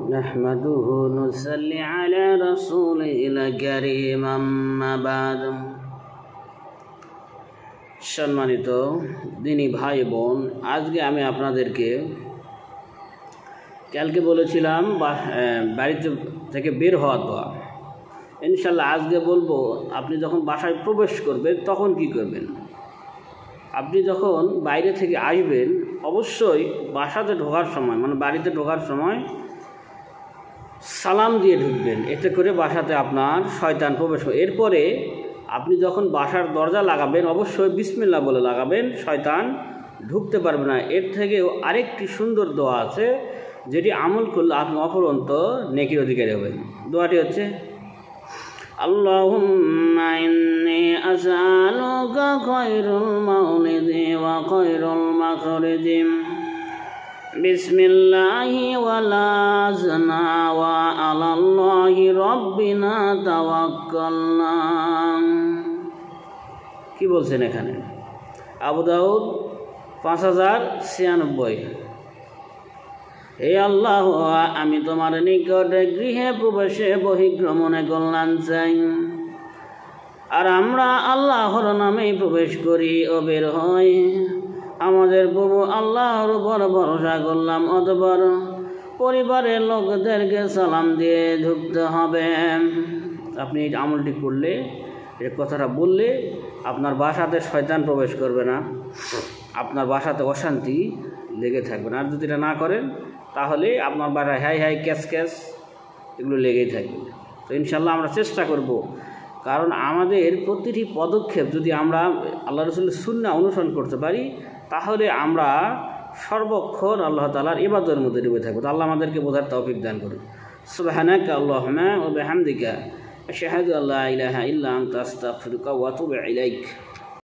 نحمده ونصلي على رسوله الكريم أما بعد সম্মানিত দিনী ভাই বোন, আজকে আমি আপনাদেরকে কালকে বলেছিলাম বাড়িতে থেকে বের হওয়ার দোয়া। ইনশাল্লাহ আজকে বলবো আপনি যখন বাসায় প্রবেশ করবেন তখন কি করবেন। আপনি যখন বাইরে থেকে আসবেন অবশ্যই বাসাতে ঢোকার সময় বাড়িতে ঢোকার সময় সালাম দিয়ে ঢুকবেন, এতে করে বাসাতে আপনার শয়তান প্রবেশ হবে। এরপরে আপনি যখন বাসার দরজা লাগাবেন অবশ্যই বিসমিল্লাহ বলে লাগাবেন, শয়তান ঢুকতে পারবে না। এর থেকেও আরেকটি সুন্দর দোয়া আছে যেটি আমল করলে আপনি অফুরন্ত নেকির অধিকারী হবেন। দোয়াটি হচ্ছে আল্লাহুম্মা ইন্নী আসআলুকা খায়রুল মাউলিদি ওয়া খায়রুল মাখরিজি বিসমিল্লাহি ওয়ালা জানা ওয়া আলাল্লাহি রাব্বিনা তাওয়াক্কালনা। কি বলছেন এখানে? আবু দাউদ 5096। হে আল্লাহ, আমি তোমার নিকটে গৃহে প্রবেশে বহিঃগমনে কল্যাণ চাই, আর আমরা আল্লাহর নামেই প্রবেশ করি ও বের হই। আমাদের প্রভু আল্লাহর উপর ভরসা করলাম, অতঃপর পরিবারের লোকদেরকে সালাম দিয়ে ঢুকতে হবে। আপনি এই আমলটি করলে, এই কথাটা বললে আপনার বাসাতে শয়তান প্রবেশ করবে না, আপনার বাসাতে অশান্তি লেগে থাকবে না। আর যদি এটা না করেন তাহলে আপনার বাসায় হাই হাই ক্যাশ ক্যাশ এগুলো লেগেই থাকবে। তো ইনশাল্লাহ আমরা চেষ্টা করব, কারণ আমাদের প্রতিটি পদক্ষেপ যদি আমরা আল্লাহ রাসূলের সুন্নাহ অনুসরণ করতে পারি তাহলে আমরা সর্বক্ষণ আল্লাহ তাআলার ইবাদতের মধ্যে ডুবে থাকবো। তো আল্লাহ আমাদেরকে বোঝার তৌফিক দান করুন। সুবহানাকা আল্লাহুম্মা ওয়া বিহামদিকা আশহাদু আল্লা ইলাহা ইল্লা আনতা আস্তাগফিরুকা ওয়া আতুবু ইলাইক।